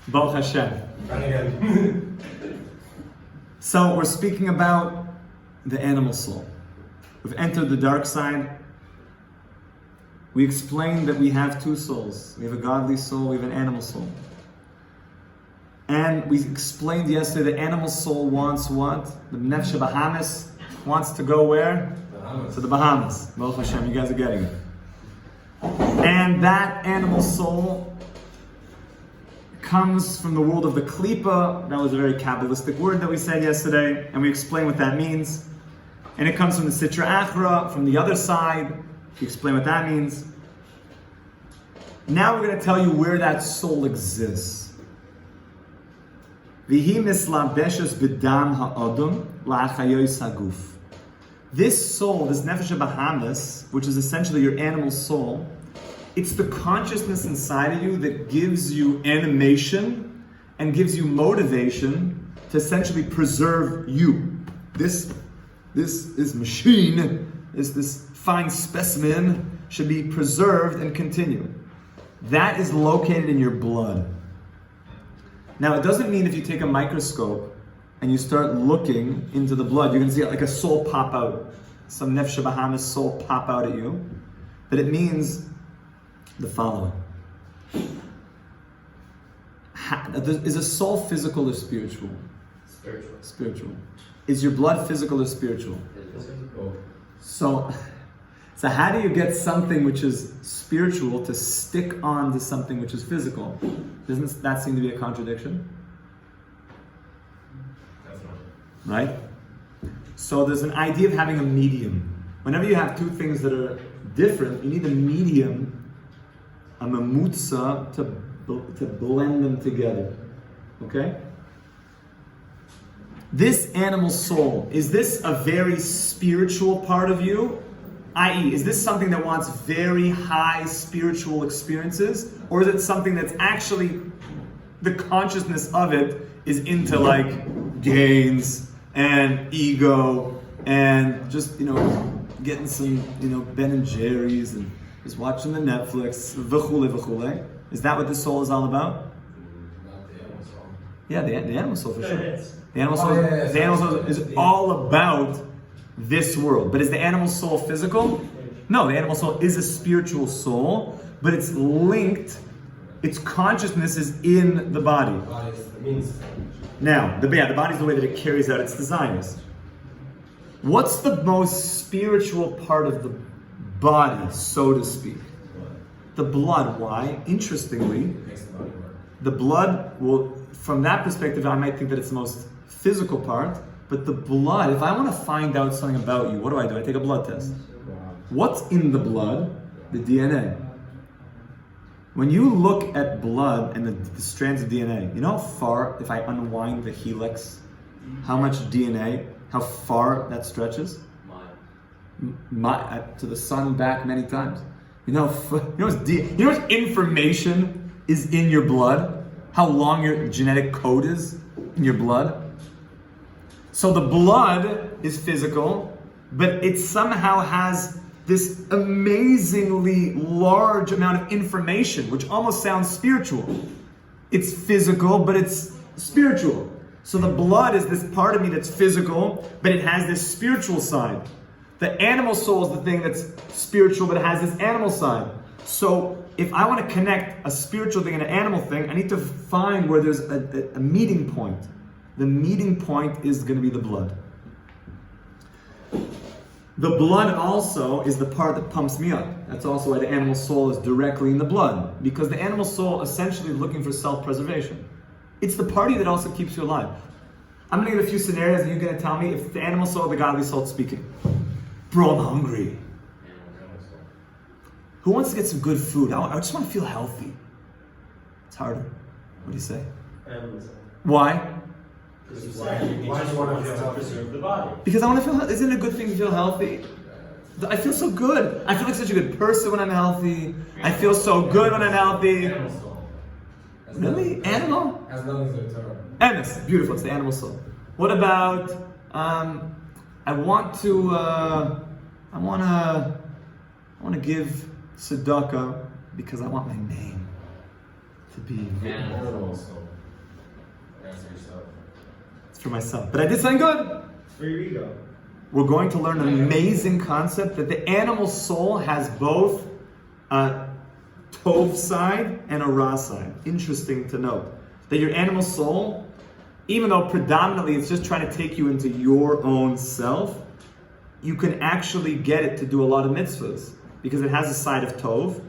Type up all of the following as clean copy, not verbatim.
Baruch Hashem. So we're speaking about the animal soul. We've entered the dark side. We explained that we have two souls. We have a godly soul, we have an animal soul. And we explained yesterday the animal soul wants what? The Nefesh Bahamas wants to go where? To the Bahamas. Baruch Hashem, you guys are getting it. And that animal soul comes from the world of the Klipa. That was a very Kabbalistic word that we said yesterday, and we explained what that means. And it comes from the Sitra Achra, from the other side. We explain what that means. Now we're going to tell you where that soul exists. Vihi mislabeshes b'dam ha'odom la'achayos haguf. This soul, this Nefesh Bahamas, which is essentially your animal soul, it's the consciousness inside of you that gives you animation and gives you motivation to essentially preserve you. This machine, this fine specimen should be preserved and continue. That is located in your blood. Now, it doesn't mean if you take a microscope and you start looking into the blood, you're going to see like a soul pop out, some Nefesh Bahamas soul pop out at you. But it means the following. Is a soul physical or spiritual? Spiritual. Spiritual. Is your blood physical or spiritual? Physical. So how do you get something which is spiritual to stick on to something which is physical? Doesn't that seem to be a contradiction? Right? So there's an idea of having a medium. Whenever you have two things that are different, you need a medium, a mamutza, to blend them together. Okay? This animal soul, is this a very spiritual part of you? I.e., is this something that wants very high spiritual experiences? Or is it something that's actually, the consciousness of it is into like gains and ego and just, getting some, Ben and Jerry's and just watching the Netflix, v'chule, v'chule. Is that what this soul is all about? Not the animal soul. Yeah, the animal soul for sure. The animal soul is all about this world. But is the animal soul physical? No, the animal soul is a spiritual soul, but it's linked, its consciousness is in the body. The body is the means. Now, the body is the way that it carries out its desires. What's the most spiritual part of the body, so to speak? The blood. Why? Interestingly, It makes the body work. the blood, well, from that perspective, I might think that it's the most physical part, but the blood, if I want to find out something about you, what do? I take a blood test. What's in the blood? The DNA. When you look at blood and the strands of DNA, you know how far, if I unwind the helix, how much DNA, how far that stretches? To the sun back many times. You know what information is in your blood? How long your genetic code is in your blood? So the blood is physical, but it somehow has this amazingly large amount of information, which almost sounds spiritual. It's physical, but it's spiritual. So the blood is this part of me that's physical, but it has this spiritual side. The animal soul is the thing that's spiritual, but it has this animal side. So if I want to connect a spiritual thing and an animal thing, I need to find where there's a meeting point. The meeting point is going to be the blood. The blood also is the part that pumps me up. That's also why the animal soul is directly in the blood. Because the animal soul essentially is looking for self-preservation. It's the party that also keeps you alive. I'm going to give a few scenarios and you're going to tell me if the animal soul or the godly soul is speaking. Bro, I'm hungry. Who wants to get some good food? I just want to feel healthy. It's harder. What do you say? Why? Why do you want to feel healthy? Preserve the body. Because I want to feel. Isn't it a good thing to feel healthy? I feel so good. I feel like such a good person when I'm healthy. I feel so good when I'm healthy. Animal soul. Really? Animal? Has nothing to do with Torah. Animus. Beautiful. It's the animal soul. What about? I want to give tzedakah because I want my name. To be. Animal soul. Answer yourself. It's for myself. But I did something good. It's for your ego. We're going to learn an amazing concept that the animal soul has both a tov side and a ra side. Interesting to note. That your animal soul, even though predominantly it's just trying to take you into your own self, you can actually get it to do a lot of mitzvahs because it has a side of tov.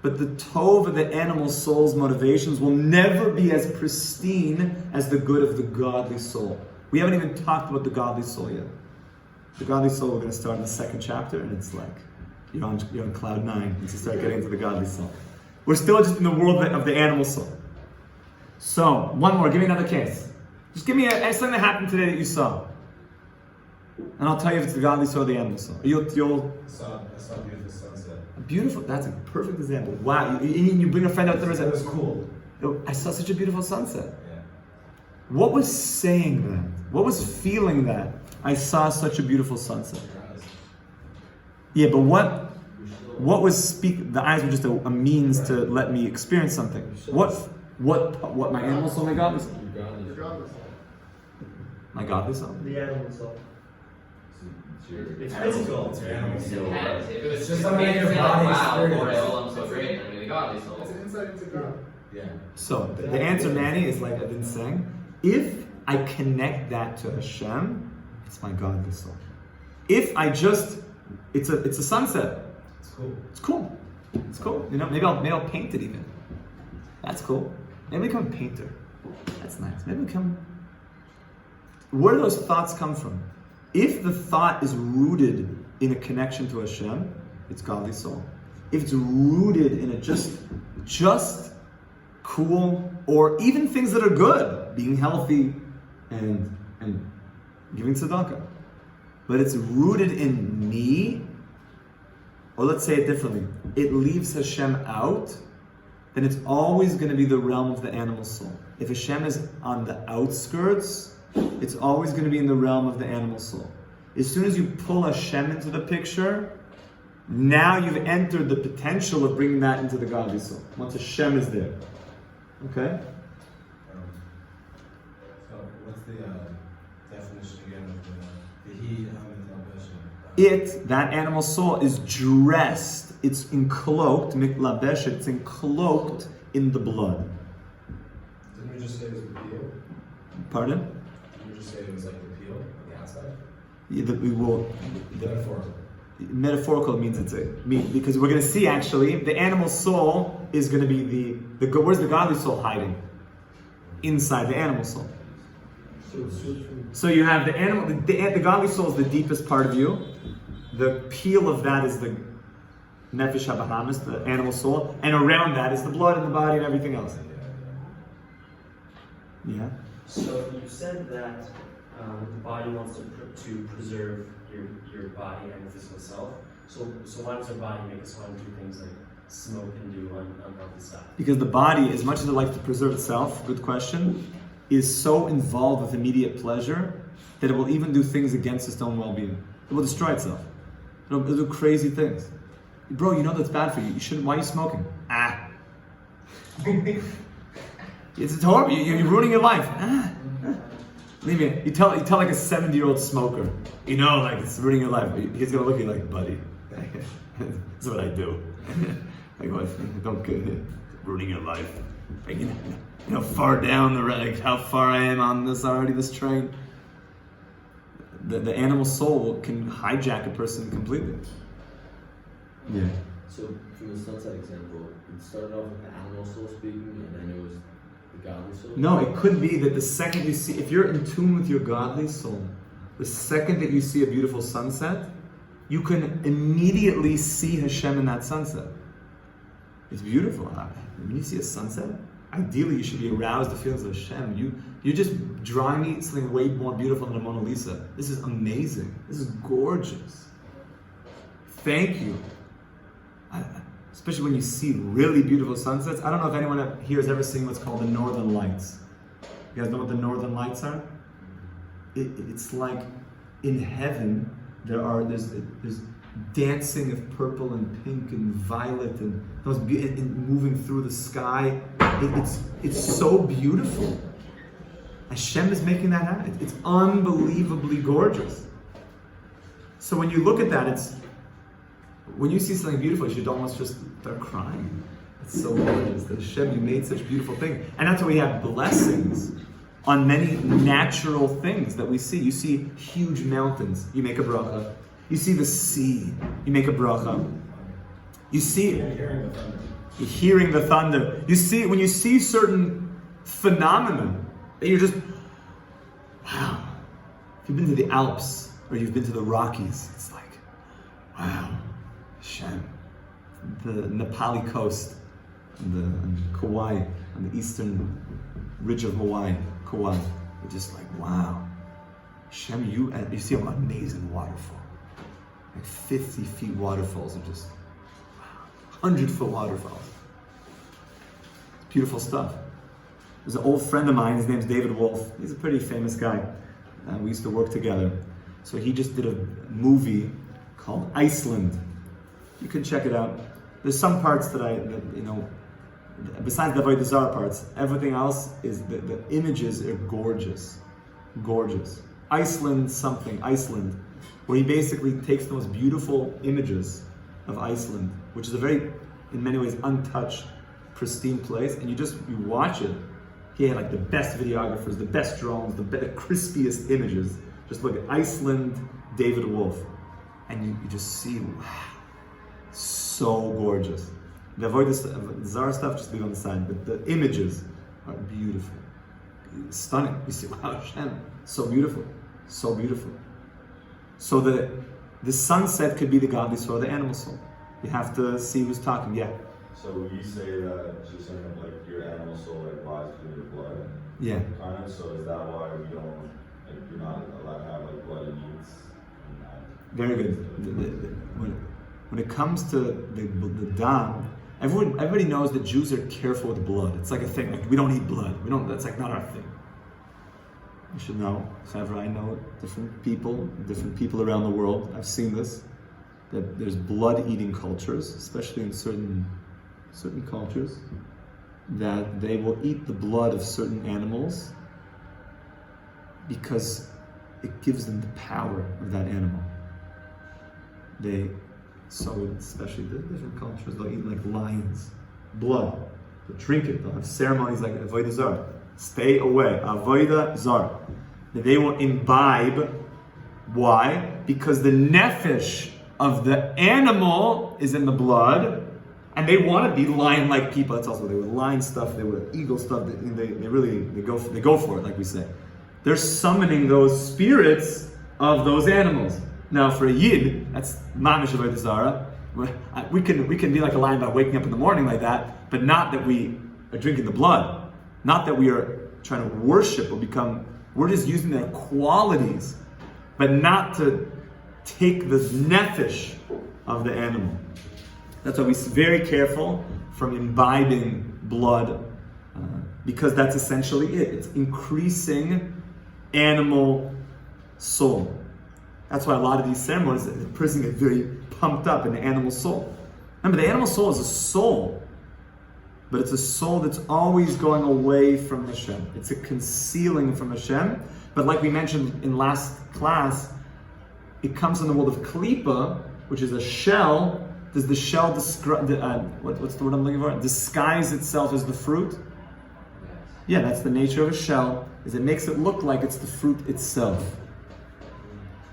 But the tov of the animal soul's motivations will never be as pristine as the good of the godly soul. We haven't even talked about the godly soul yet. The godly soul, we're going to start in the second chapter, and it's like you're on cloud 9 once you start getting into the godly soul. We're still just in the world of the animal soul. So, one more. Give me another case. Just give me something that happened today that you saw. And I'll tell you if it's the godly soul or the animal soul. You'll I saw a beautiful sunset. beautiful. That's a perfect example. Wow. You bring a friend out there and It was say, cool. I saw such a beautiful sunset. Yeah. What was saying that? What was feeling that? I saw such a beautiful sunset. Yeah, but what was the eyes were just a means to let me experience something. What my animal soul, my godly soul? My godly soul? The animal soul. It's Animal physical. It's your animal soul. It's just something in your body experience. I'm so great. I mean, the godly soul. It's an insight into God. Yeah. So the answer, Manny, is like I've been saying. If I connect that to Hashem, it's my godly soul. If I just, it's a sunset. It's cool. It's cool. It's cool. You know, maybe I'll paint it even. That's cool. Maybe become a painter. That's nice. Maybe become. Where do those thoughts come from? If the thought is rooted in a connection to Hashem, it's godly soul. If it's rooted in a just cool, or even things that are good, being healthy and giving tzedakah, but it's rooted in me, or let's say it differently, it leaves Hashem out, then it's always going to be the realm of the animal soul. If Hashem is on the outskirts, it's always going to be in the realm of the animal soul. As soon as you pull Hashem into the picture, now you've entered the potential of bringing that into the godly soul. Once Hashem is there. Okay? So what's the definition again of the he, Hamid, That animal soul, is dressed, it's encloaked, miklabesh, it's encloaked in the blood. Didn't we just say it was the peel? Pardon? Didn't we just say it was like the peel on the outside? Metaphorical. Metaphorical means because we're going to see actually the animal soul is going to be where's the godly soul hiding? Inside the animal soul. So you have the animal, the godly soul is the deepest part of you. The peel of that is the nefesh habahamis, the animal soul, and around that is the blood and the body and everything else. Yeah. So you said that the body wants to preserve your body and your physical self. So why does our body make us want to do things like smoke and do unhealthy stuff? Because the body, as much as it likes to preserve itself, good question, is so involved with immediate pleasure that it will even do things against its own well-being. It will destroy itself. It'll do crazy things. Bro, you know that's bad for you. You shouldn't. Why are you smoking? It's horrible. You're ruining your life. Leave me. You tell like a 70-year-old smoker. You know, like it's ruining your life. He's gonna look at you like, buddy. That's what I do. Like what? Don't get it. Ruining your life. Like, you know, far down the road. Like how far I am on this train. The animal soul can hijack a person completely. Yeah. So from the sunset example, it started off with the animal soul speaking, and then it was the godly soul? No, it could be that the second you see, if you're in tune with your godly soul, the second that you see a beautiful sunset, you can immediately see Hashem in that sunset. It's beautiful. When you see a sunset, ideally you should be aroused the feelings of Hashem. You're just drawing me something way more beautiful than a Mona Lisa. This is amazing. This is gorgeous. Thank you. Especially when you see really beautiful sunsets. I don't know if anyone here has ever seen what's called the Northern Lights. You guys know what the Northern Lights are? It's like in heaven there's dancing of purple and pink and violet and and moving through the sky. It's so beautiful. Hashem is making that happen. It's unbelievably gorgeous. So when you look at that, when you see something beautiful, you should almost just start crying. It's so gorgeous that Hashem, you made such beautiful things. And that's why we have blessings on many natural things that we see. You see huge mountains, you make a bracha. You see the sea, you make a bracha. You see it. You're hearing the thunder. You see, when you see certain phenomena, that you're just, wow. If you've been to the Alps, or you've been to the Rockies, it's like, wow, Hashem. The Nepali coast, and Kauai, on the eastern ridge of Hawaii, Kauai. You're just like, wow. Hashem, you see an amazing waterfall. Like 50 feet waterfalls are just, wow, 100-foot waterfalls. It's beautiful stuff. There's an old friend of mine, his name's David Wolf. He's a pretty famous guy. We used to work together. So he just did a movie called Iceland. You can check it out. There's some parts besides the Avodah Zarah parts, everything else is, the images are gorgeous. Gorgeous. Iceland, where he basically takes the most beautiful images of Iceland, which is a very, in many ways, untouched, pristine place, and you watch it. He had like the best videographers, the best drones, the crispiest images. Just look at Iceland, David Wolf, and you just see, wow, so gorgeous. The Avodah Zarah stuff, just leave on the side, but the images are beautiful, stunning. You see, wow, Hashem, so beautiful, so beautiful. So the sunset could be the godly soul, the animal soul. You have to see who's talking. Yeah. So you say that just saying like your animal soul like lies through your blood. Yeah. Kind of. So is that why we don't you're not allowed to have like bloody meats? Very good. When it comes to the dam, everybody knows that Jews are careful with blood. It's like a thing. Like we don't eat blood. That's like not our thing. You should know. However, I know different people around the world. I've seen this. That there's blood-eating cultures, especially in certain cultures, that they will eat the blood of certain animals because it gives them the power of that animal. Especially the different cultures, they'll eat like lions, blood. They'll drink it. They'll have ceremonies like Avodah Zarah. Stay away, Avodah Zarah. They will imbibe. Why? Because the nefesh of the animal is in the blood, and they want to be lion-like people. That's also, they were lion stuff, they were eagle stuff. They go for it, like we say. They're summoning those spirits of those animals. Now, for a yid, that's mamish Avodah Zarah. We can be like a lion by waking up in the morning like that, but not that we are drinking the blood, not that we are trying to worship or become. We're just using their qualities, but not to take the nefesh of the animal. That's why we're very careful from imbibing blood, because that's essentially it. It's increasing animal soul. That's why a lot of these ceremonies, the person gets very pumped up in the animal soul. Remember, the animal soul is a soul, but it's a soul that's always going away from Hashem. It's a concealing from Hashem. But like we mentioned in last class, it comes from the world of klipa, which is a shell. Does the shell what's the word I'm looking for? Disguise itself as the fruit? Yeah, that's the nature of a shell, is it makes it look like it's the fruit itself.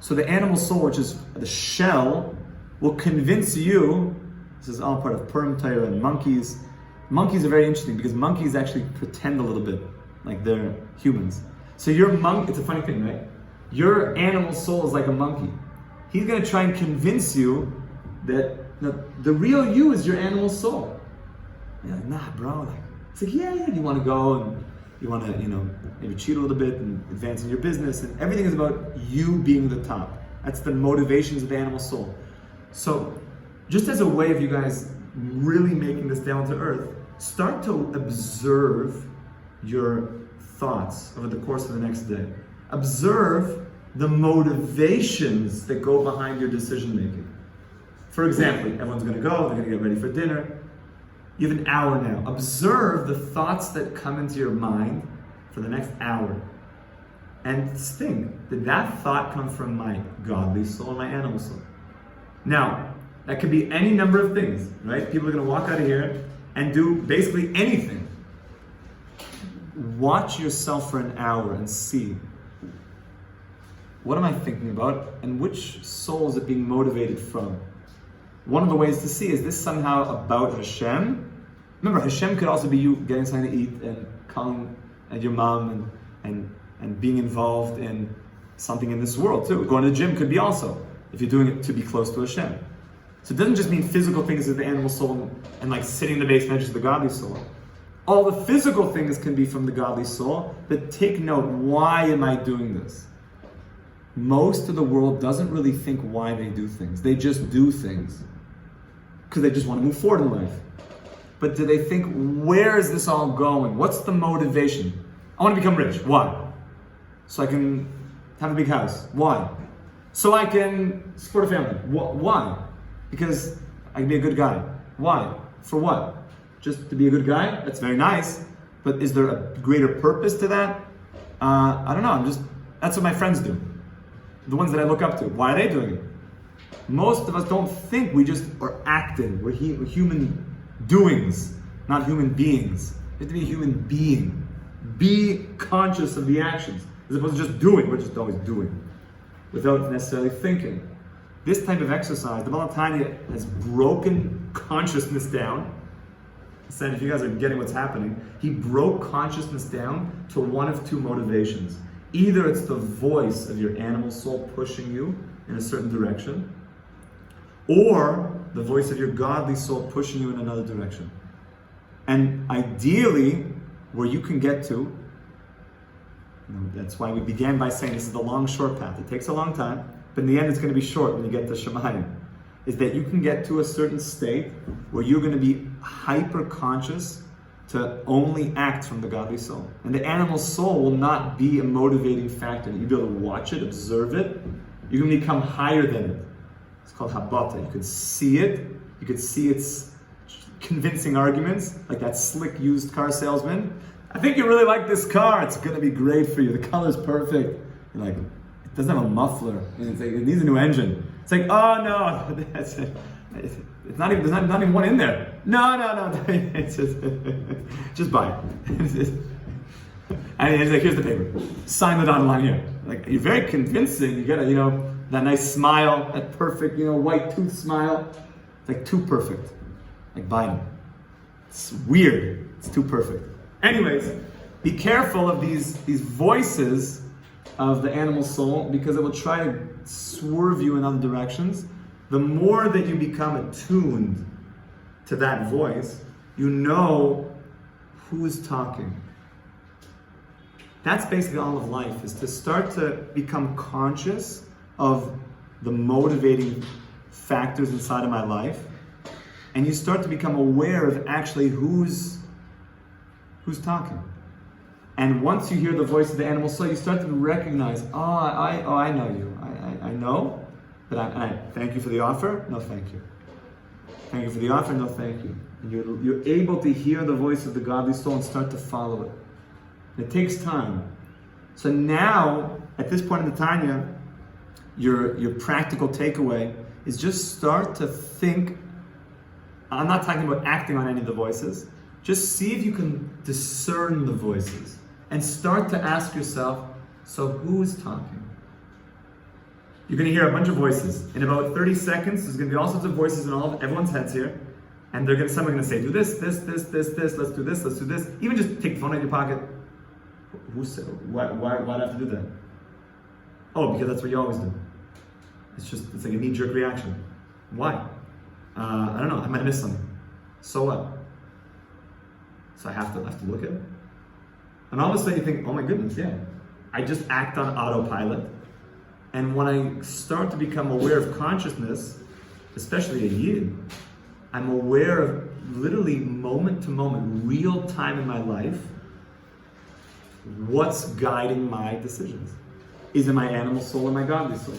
So the animal soul, which is the shell, will convince you, this is all part of Purim Torah and monkeys. Monkeys are very interesting because monkeys actually pretend a little bit like they're humans. So your it's a funny thing, right? Your animal soul is like a monkey. He's going to try and convince you that the real you is your animal soul. And you're like, nah, bro. It's like, yeah, you want to go and you want to, maybe cheat a little bit and advance in your business, and everything is about you being the top. That's the motivations of the animal soul. So, just as a way of you guys really making this down to earth, start to observe your thoughts over the course of the next day. Observe the motivations that go behind your decision making. For example, everyone's going to go, they're going to get ready for dinner. You have an hour now. Observe the thoughts that come into your mind for the next hour. And think, did that thought come from my godly soul or my animal soul? Now, that could be any number of things, right? People are going to walk out of here and do basically anything. Watch yourself for an hour and see, what am I thinking about and which soul is it being motivated from? One of the ways to see, is this somehow about Hashem? Remember, Hashem could also be you getting something to eat and calling at your mom and being involved in something in this world too. Going to the gym could be also, if you're doing it to be close to Hashem. So it doesn't just mean physical things of the animal soul and like sitting in the base bench of the godly soul. All the physical things can be from the godly soul, but take note, why am I doing this? Most of the world doesn't really think why they do things. They just do things because they just want to move forward in life. But do they think, where is this all going? What's the motivation? I want to become rich. Why? So I can have a big house. Why? So I can support a family. Why? Because I can be a good guy. Why? For what? Just to be a good guy? That's very nice. But is there a greater purpose to that? I don't know. That's what my friends do. The ones that I look up to. Why are they doing it? Most of us don't think, we just are acting. We're human doings, not human beings. You have to be a human being. Be conscious of the actions, as opposed to just doing. We're just always doing, without necessarily thinking. This type of exercise, the Tanya has broken consciousness down. He said, if you guys are getting what's happening, he broke consciousness down to one of two motivations. Either it's the voice of your animal soul pushing you in a certain direction, or the voice of your godly soul pushing you in another direction. And ideally, where you can get to, that's why we began by saying this is the long, short path. It takes a long time, but in the end it's going to be short when you get to Shemayim. Is that you can get to a certain state where you're going to be hyper-conscious to only act from the godly soul. And the animal soul will not be a motivating factor. You'll be able to watch it, observe it. You can become higher than it. It's called habata. You can see it. You can see its convincing arguments, like that slick used car salesman. I think you really like this car. It's going to be great for you. The color's perfect. You're like, it doesn't have a muffler. And it's like, it needs a new engine. It's like, oh no, that's it. It's not even, there's not even one in there. No. It's just buy it. And he's like, here's the paper. Sign the dotted line here. Like, you're very convincing. You got that nice smile, that perfect, white tooth smile. It's like too perfect. Like Biden. It's weird. It's too perfect. Anyways, be careful of these voices of the animal soul, because it will try to swerve you in other directions. The more that you become attuned to that voice, you know who is talking. That's basically all of life, is to start to become conscious of the motivating factors inside of my life, and you start to become aware of actually who's talking. And once you hear the voice of the animal soul, you start to recognize, I know you. I know, but I thank you for the offer. No, thank you. Thank you for the offer. No, thank you. And you're able to hear the voice of the godly soul and start to follow it. And it takes time. So now, at this point in the Tanya, your practical takeaway is just start to think. I'm not talking about acting on any of the voices. Just see if you can discern the voices. And start to ask yourself, so who's talking? You're going to hear a bunch of voices. In about 30 seconds, there's going to be all sorts of voices in everyone's heads here. And some are going to say, do this, let's do this. Even just take the phone out of your pocket. Why do I have to do that? Oh, because that's what you always do. It's like a knee-jerk reaction. Why? I don't know, I might have missed something. So what? So I have to look at it? And all of a sudden you think, oh my goodness, yeah. I just act on autopilot. And when I start to become aware of consciousness, especially a yid, I'm aware of literally moment to moment, real time in my life, what's guiding my decisions. Is it my animal soul or my godly soul?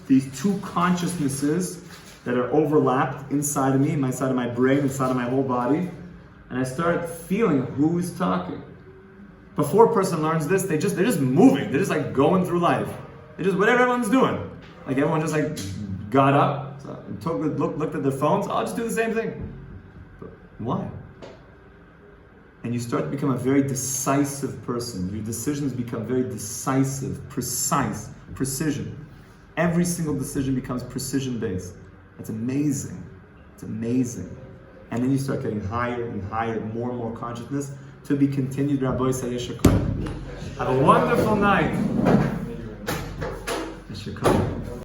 These two consciousnesses that are overlapped inside of me, inside of my brain, inside of my whole body, and I start feeling who's talking. Before a person learns this, they're just moving. They're just like going through life. They just whatever everyone's doing. Like everyone just like got up, looked at their phones. I'll just do the same thing. But why? And you start to become a very decisive person. Your decisions become very decisive, precise, precision. Every single decision becomes precision-based. It's amazing. It's amazing. And then you start getting higher and higher, more and more consciousness. To be continued, Rabbi Say Yeshua. Have a wonderful night.